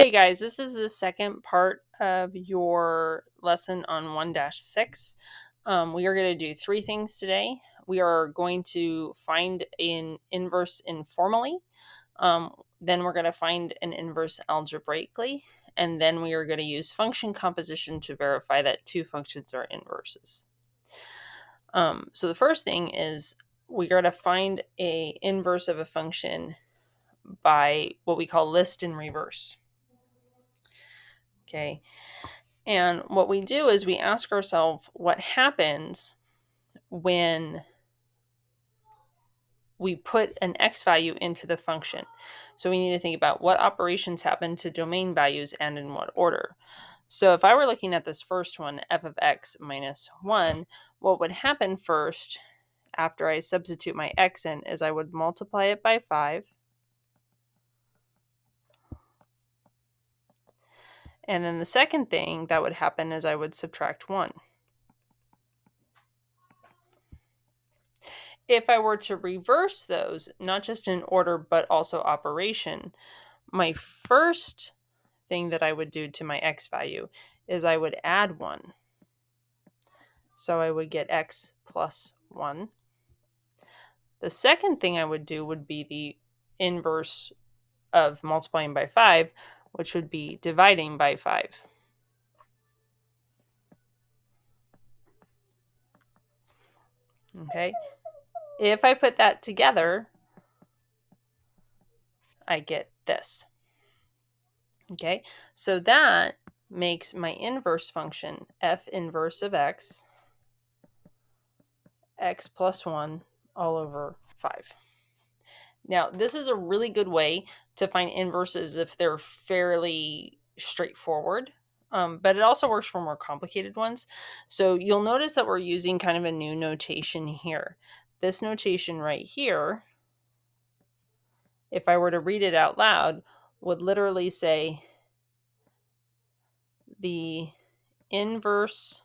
Hey guys, this is the second part of your lesson on 1-6. We are going to do three things today. We are going to find an inverse informally. Then we're going to find an inverse algebraically. And then we are going to use function composition to verify that two functions are inverses. So the first thing is we're going to find an inverse of a function by what we call list in reverse. Okay. And what we do is we ask ourselves what happens when we put an x value into the function. So we need to think about what operations happen to domain values and in what order. So if I were looking at this first one, f of x minus 1, what would happen first after I substitute my x in is I would multiply it by 5. And then the second thing that would happen is I would subtract 1. If I were to reverse those, not just in order, but also operation, my first thing that I would do to my x value is I would add 1. So I would get x plus 1. The second thing I would do would be the inverse of multiplying by 5, which would be dividing by 5. Okay. If I put that together, I get this. Okay. So that makes my inverse function f inverse of x plus 1 all over 5. Now, this is a really good way to find inverses if they're fairly straightforward, but it also works for more complicated ones. So you'll notice that we're using kind of a new notation here. This notation right here, if I were to read it out loud, would literally say the inverse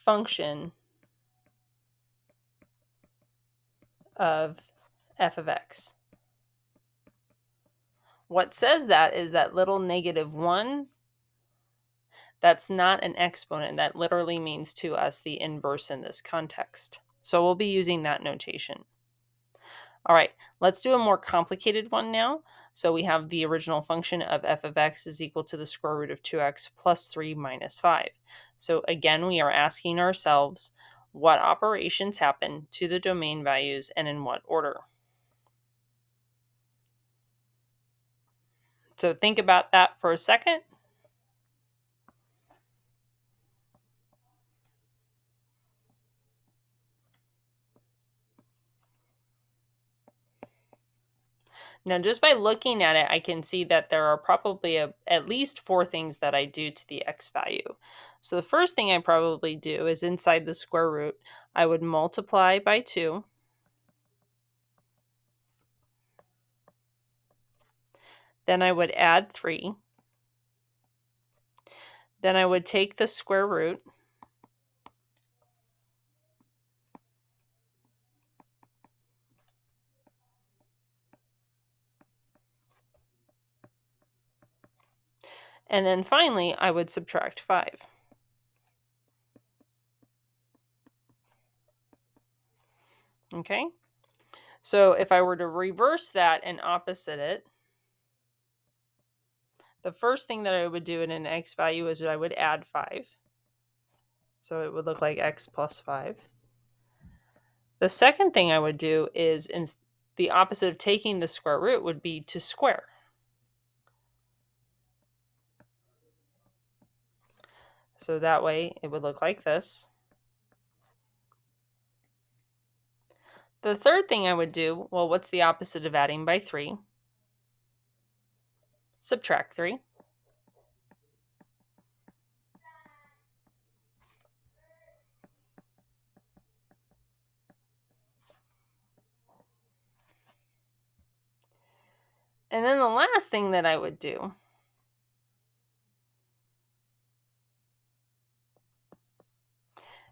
function of f of x. What says that is that little negative 1, that's not an exponent. That literally means to us the inverse in this context. So we'll be using that notation. All right, let's do a more complicated one now. So we have the original function of f of x is equal to the square root of 2x plus 3 minus 5. So again, we are asking ourselves what operations happen to the domain values and in what order. So think about that for a second. Now, just by looking at it, I can see that there are probably at least 4 things that I do to the x value. So the first thing I probably do is inside the square root, I would multiply by 2. Then I would add 3. Then I would take the square root. And then finally, I would subtract 5. Okay? So if I were to reverse that and opposite it, the first thing that I would do in an x value is I would add 5. So it would look like x plus 5. The second thing I would do is the opposite of taking the square root would be to square. So that way it would look like this. The third thing I would do, well, what's the opposite of adding by 3? Subtract 3. And then the last thing that I would do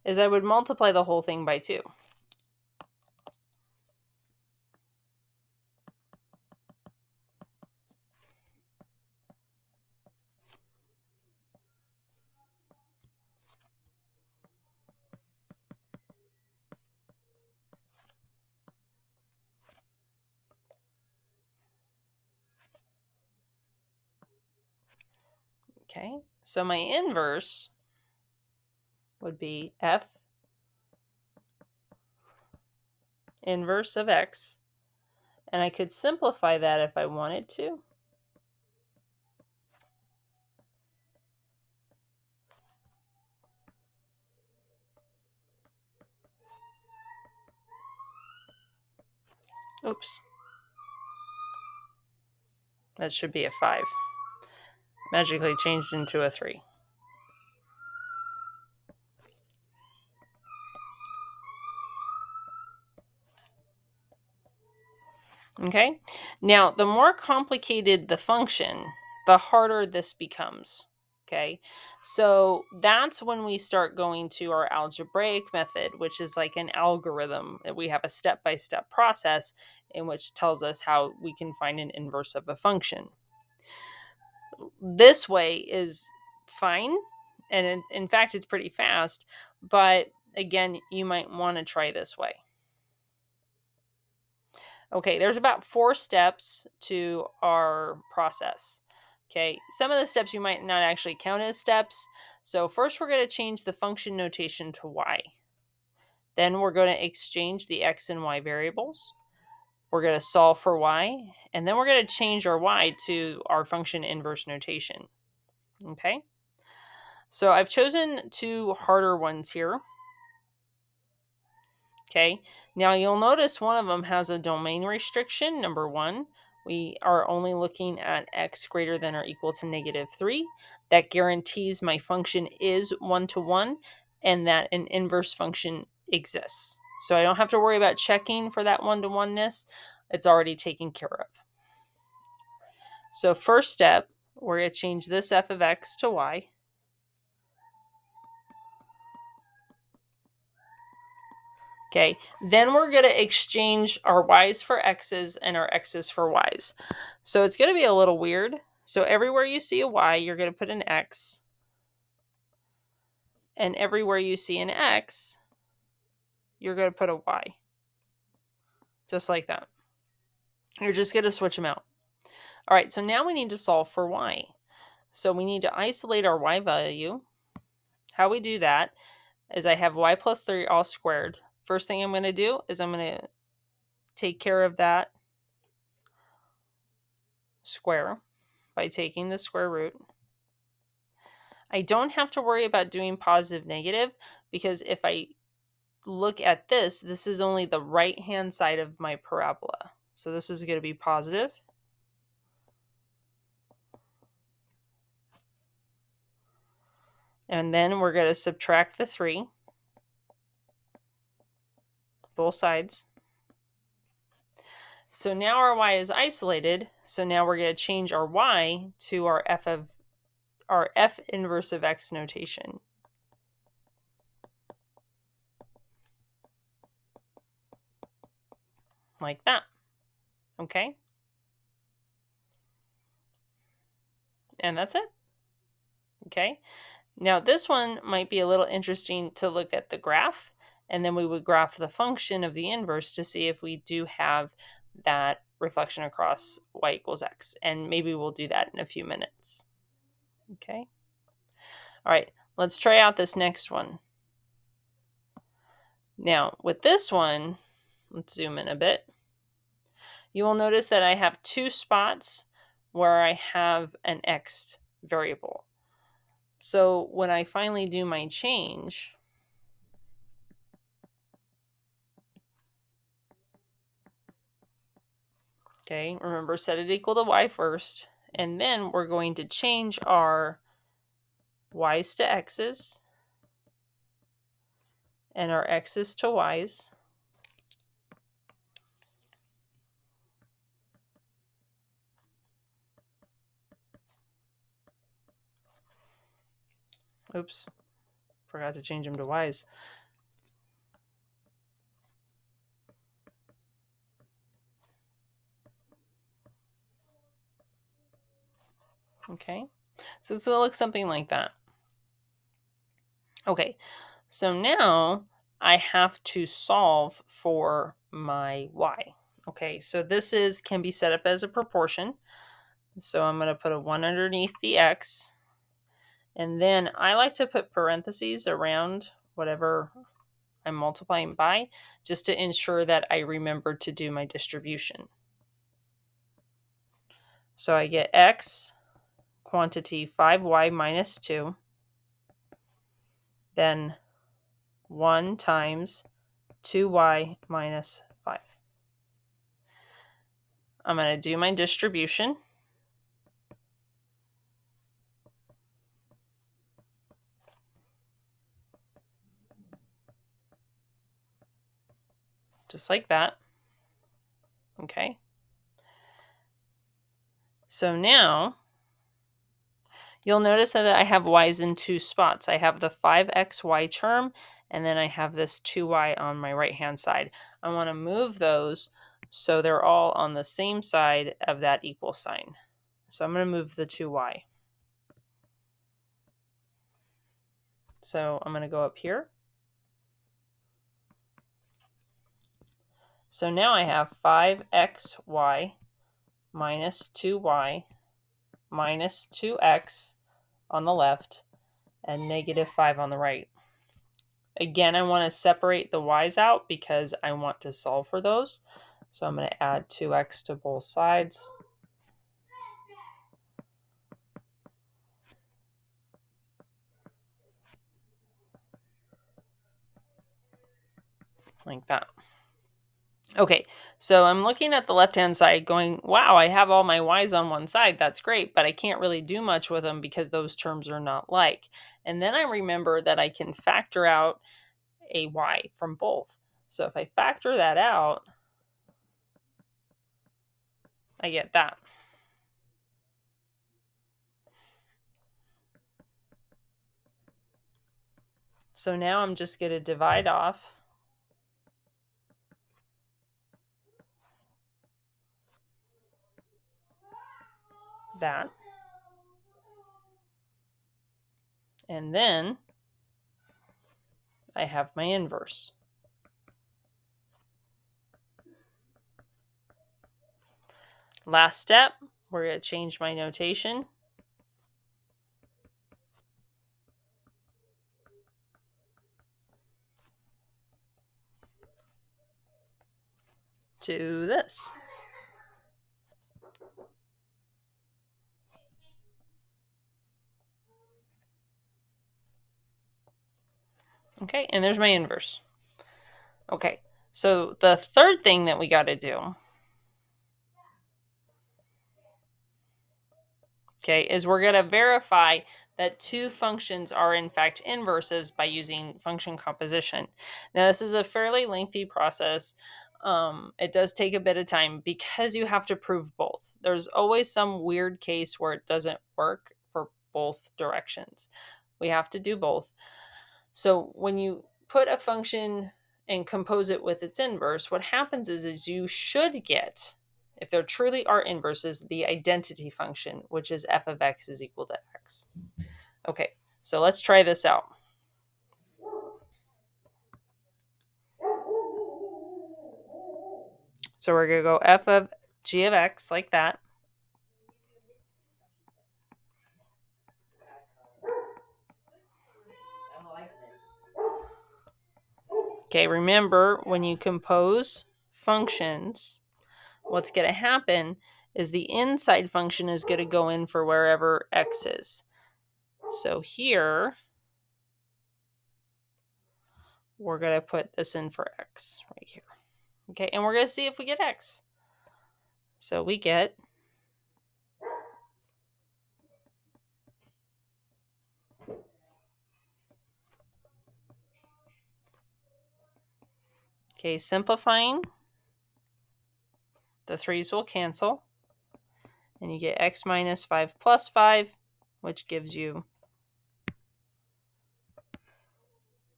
is I would multiply the whole thing by 2. Okay, so my inverse would be f inverse of x, and I could simplify that if I wanted to. Oops. That should be a 5. Magically changed into a 3. Okay, now the more complicated the function, the harder this becomes. Okay, so that's when we start going to our algebraic method, which is like an algorithm. We have a step by step process in which tells us how we can find an inverse of a function. This way is fine, and in fact, it's pretty fast, but again, you might want to try this way. Okay, there's about 4 steps to our process. Okay, some of the steps you might not actually count as steps. So first we're going to change the function notation to y. Then we're going to exchange the x and y variables. We're going to solve for y, and then we're going to change our y to our function inverse notation. Okay, so I've chosen 2 harder ones here. Okay, now you'll notice one of them has a domain restriction, number 1. We are only looking at x greater than or equal to -3. That guarantees my function is 1-to-1 and that an inverse function exists. So I don't have to worry about checking for that 1-to-1-ness. It's already taken care of. So first step, we're going to change this f of x to y. Okay, then we're going to exchange our y's for x's and our x's for y's. So it's going to be a little weird. So everywhere you see a y, you're going to put an x. And everywhere you see an x, you're going to put a y. Just like that. You're just going to switch them out. All right, so now we need to solve for y. So we need to isolate our y value. How we do that is I have y plus 3 all squared. First thing I'm going to do is I'm going to take care of that square by taking the square root. I don't have to worry about doing positive negative because if I look at this, this is only the right-hand side of my parabola. So this is going to be positive. And then we're going to subtract the 3, both sides. So now our y is isolated. So now we're going to change our y to our f inverse of x notation. Like that. Okay? And that's it. Okay? Now this one might be a little interesting to look at the graph, and then we would graph the function of the inverse to see if we do have that reflection across y equals x. And maybe we'll do that in a few minutes. Okay? All right, let's try out this next one. Now, with this one, let's zoom in a bit. You will notice that I have 2 spots where I have an x variable. So when I finally do my change, okay, remember set it equal to y first, and then we're going to change our y's to x's and our x's to y's. Oops, forgot to change them to y's. Okay, so it's going to look something like that. Okay, so now I have to solve for my y. Okay, so this can be set up as a proportion. So I'm going to put a 1 underneath the x, And then I like to put parentheses around whatever I'm multiplying by, just to ensure that I remember to do my distribution. So I get x quantity 5y minus 2, then 1 times 2y minus 5. I'm going to do my distribution. Just like that. Okay. So now you'll notice that I have y's in two spots. I have the 5xy term, and then I have this 2y on my right-hand side. I want to move those so they're all on the same side of that equal sign. So I'm going to move the 2y. So I'm going to go up here. So now I have 5xy minus 2y minus 2x on the left and negative 5 on the right. Again, I want to separate the y's out because I want to solve for those. So I'm going to add 2x to both sides. Like that. Okay, so I'm looking at the left-hand side going, wow, I have all my y's on one side. That's great, but I can't really do much with them because those terms are not like. And then I remember that I can factor out a y from both. So if I factor that out, I get that. So now I'm just going to divide off that. And then I have my inverse. Last step, we're going to change my notation to this. Okay, and there's my inverse. Okay, so the third thing that we got to do, okay, is we're going to verify that two functions are in fact inverses by using function composition. Now, this is a fairly lengthy process. It does take a bit of time because you have to prove both. There's always some weird case where it doesn't work for both directions. We have to do both. So when you put a function and compose it with its inverse, what happens is you should get, if there truly are inverses, the identity function, which is f of x is equal to x. Okay, so let's try this out. So we're going to go f of g of x like that. Okay, remember when you compose functions, what's going to happen is the inside function is going to go in for wherever x is. So here, we're going to put this in for x right here. Okay, and we're going to see if we get x. So we get okay, simplifying, the 3's will cancel, and you get x minus 5 plus 5, which gives you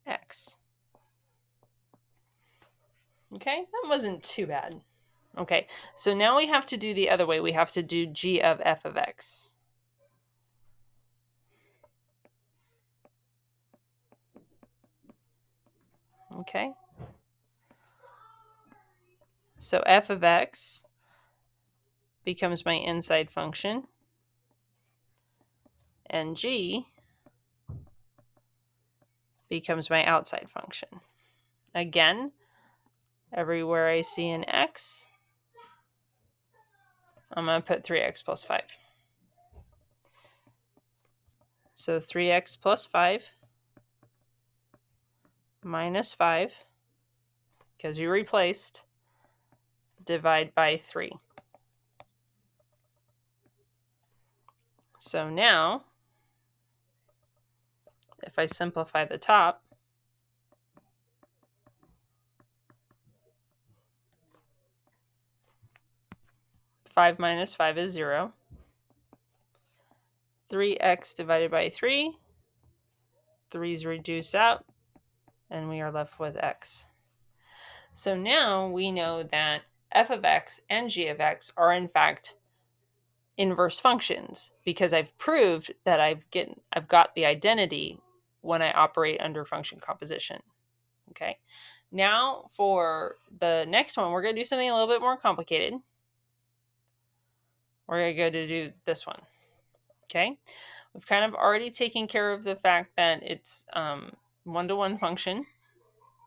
x. Okay, that wasn't too bad. Okay, so now we have to do the other way. We have to do g of f of x. Okay. So f of x becomes my inside function, and g becomes my outside function. Again, everywhere I see an x, I'm going to put 3x plus 5. So 3x plus 5 minus 5, because you replaced, divide by 3. So now, if I simplify the top, 5 minus 5 is 0. 3x divided by 3. 3's reduce out, and we are left with x. So now we know that f of x and g of x are in fact inverse functions, because I've proved that I've got the identity when I operate under function composition. Okay. Now for the next one, we're going to do something a little bit more complicated. We're going to go to do this one. Okay. We've kind of already taken care of the fact that it's one-to-one function.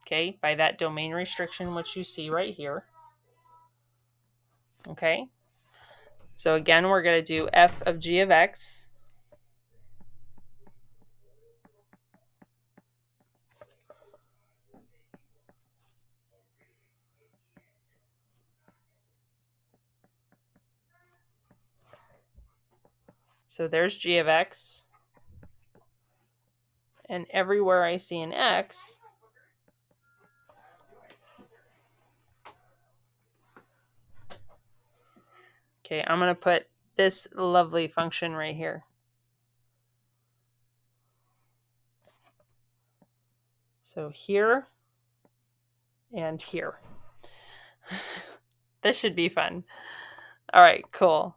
Okay. By that domain restriction, which you see right here. Okay. So again, we're going to do f of g of x. So there's g of x. And everywhere I see an x, okay, I'm going to put this lovely function right here. So here and here. This should be fun. All right, cool.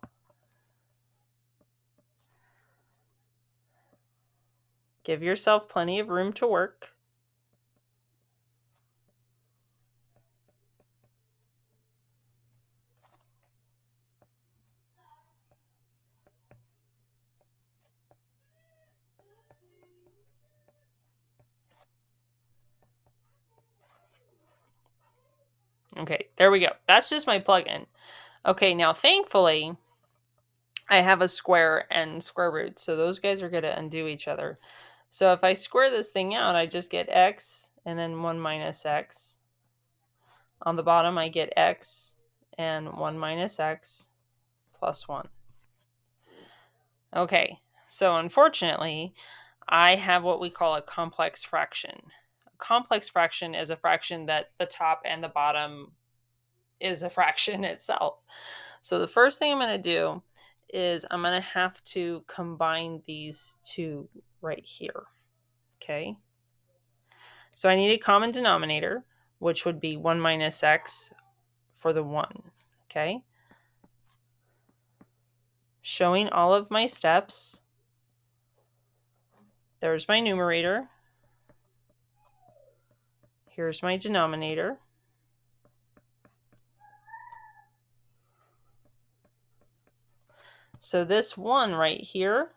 Give yourself plenty of room to work. Okay, there we go. That's just my plugin. Okay, now thankfully, I have a square and square root, so those guys are going to undo each other. So if I square this thing out, I just get x and then 1 minus x. On the bottom, I get x and 1 minus x plus 1. Okay, so unfortunately, I have what we call a complex fraction. A complex fraction is a fraction that the top and the bottom is a fraction itself. So the first thing I'm going to do is I'm going to have to combine these two right here. Okay. So I need a common denominator, which would be 1 minus x for the 1. Okay. Showing all of my steps. There's my numerator. Here's my denominator. So this 1 right here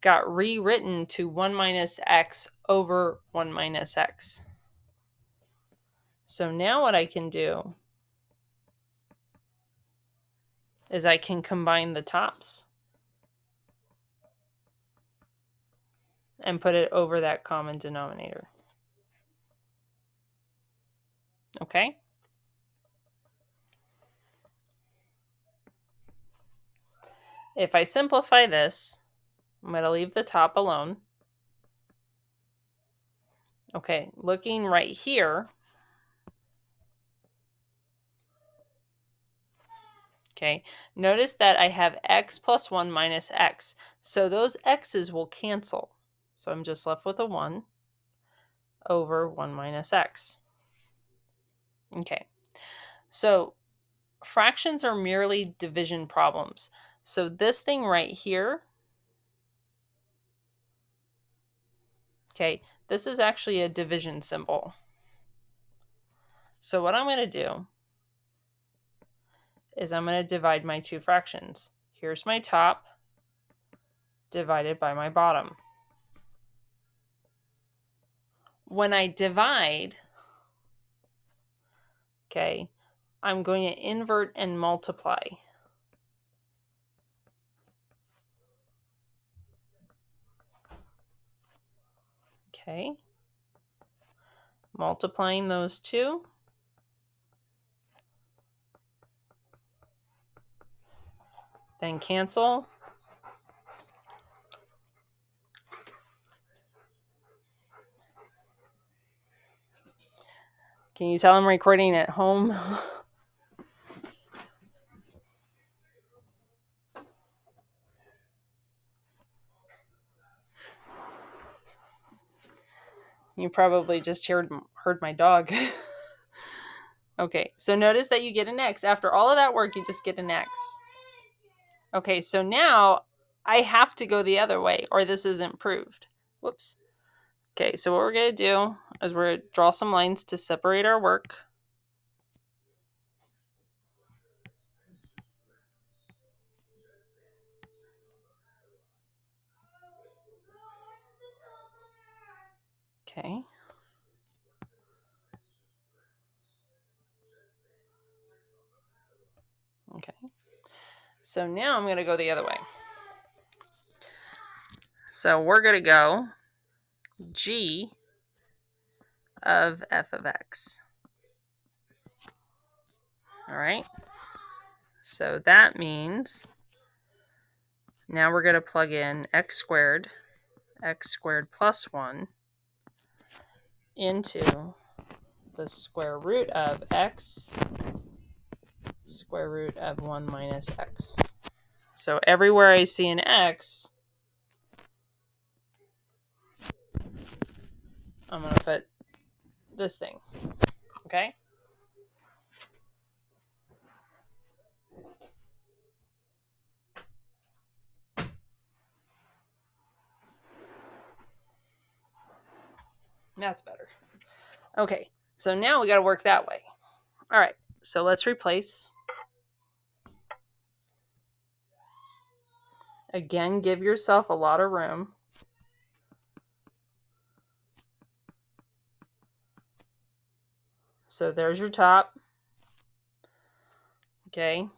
got rewritten to 1 minus x over 1 minus x. So now what I can do is I can combine the tops and put it over that common denominator. Okay? If I simplify this, I'm going to leave the top alone. Okay, looking right here. Okay, notice that I have x plus 1 minus x. So those x's will cancel. So I'm just left with a 1 over 1 minus x. Okay, so fractions are merely division problems. So this thing right here, okay, this is actually a division symbol. So what I'm going to do is I'm going to divide my two fractions. Here's my top divided by my bottom. when I divide, okay, I'm going to invert and multiply. Okay. Multiplying those two. Then cancel. Can you tell I'm recording at home? You probably just heard my dog. Okay, so notice that you get an X. After all of that work, you just get an X. Okay, so now I have to go the other way or this isn't proved. Whoops. Okay, so what we're going to do is we're going to draw some lines to separate our work. Okay. Okay. So now I'm going to go the other way. So we're going to go G of f of x. All right. So that means now we're going to plug in x squared plus 1 into the square root of x square root of 1 minus x. So everywhere I see an x, I'm going to put this thing. Okay? That's better. Okay, so now we got to work that way. All right, so let's replace. Again, give yourself a lot of room. So there's your top. Okay.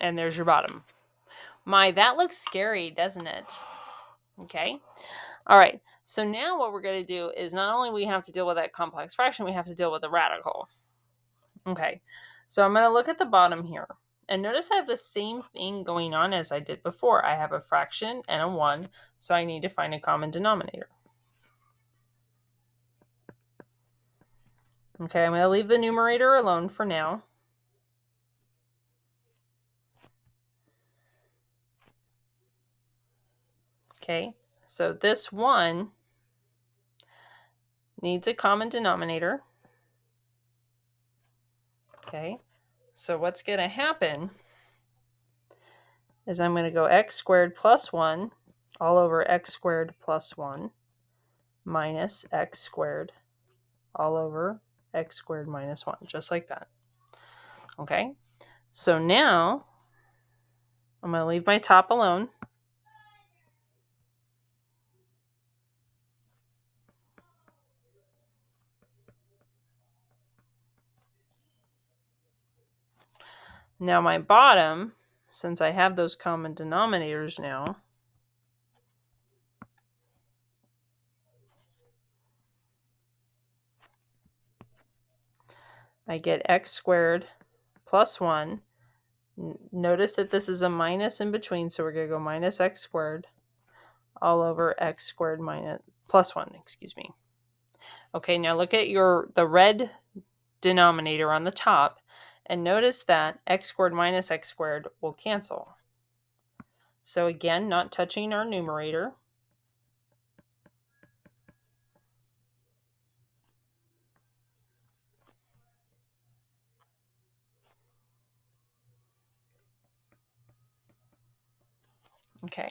And there's your bottom. My, that looks scary, doesn't it? Okay. All right. So now what we're going to do is not only we have to deal with that complex fraction, we have to deal with the radical. Okay. So I'm going to look at the bottom here. And notice I have the same thing going on as I did before. I have a fraction and a 1, so I need to find a common denominator. Okay, I'm going to leave the numerator alone for now. Okay, so this 1 needs a common denominator. Okay, so what's going to happen is I'm going to go x squared plus 1 all over x squared plus 1 minus x squared all over x squared minus 1, just like that. Okay, so now I'm going to leave my top alone. Now my bottom, since I have those common denominators now, I get x squared plus 1. Notice that this is a minus in between, so we're going to go minus x squared all over x squared minus plus 1, excuse me. Okay, now look at the red denominator on the top, and notice that x squared minus x squared will cancel. So again, not touching our numerator. Okay.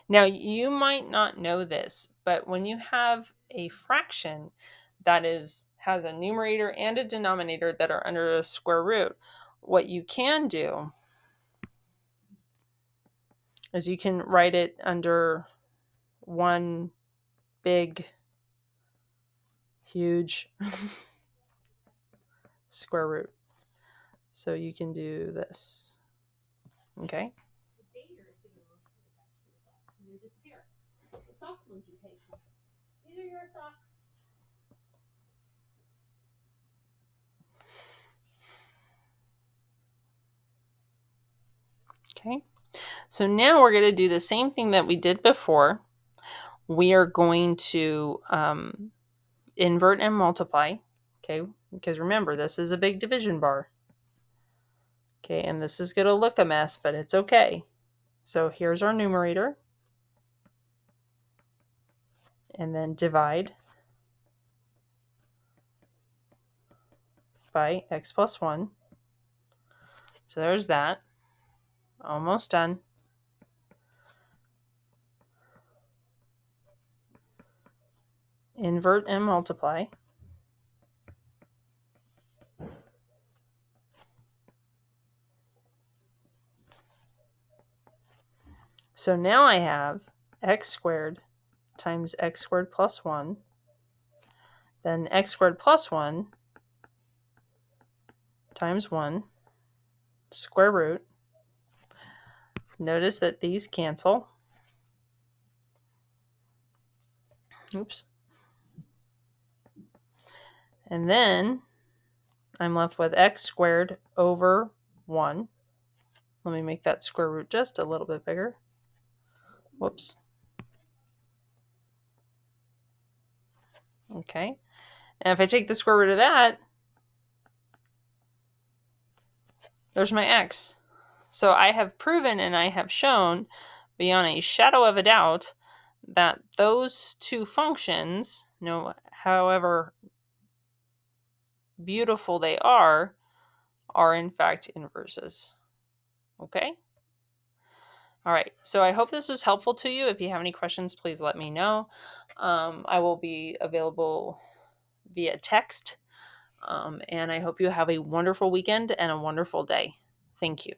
Now, you might not know this, but when you have a fraction, that has a numerator and a denominator that are under the square root. What you can do is you can write it under one big, huge square root. So you can do this. Okay? Okay. So now we're going to do the same thing that we did before. We are going to invert and multiply. Okay, because remember, this is a big division bar. Okay, and this is going to look a mess, but it's okay. So here's our numerator. And then divide by x plus 1. So there's that. Almost done. Invert and multiply. So now I have x squared times x squared plus 1. Then x squared plus 1 times 1 square root. Notice that these cancel. Oops. And then I'm left with x squared over 1. Let me make that square root just a little bit bigger. Whoops. Okay. And if I take the square root of that, there's my x. So I have proven and I have shown beyond a shadow of a doubt that those two functions, however beautiful they are in fact inverses. Okay? All right, so I hope this was helpful to you. If you have any questions, please let me know. I will be available via text. And I hope you have a wonderful weekend and a wonderful day. Thank you.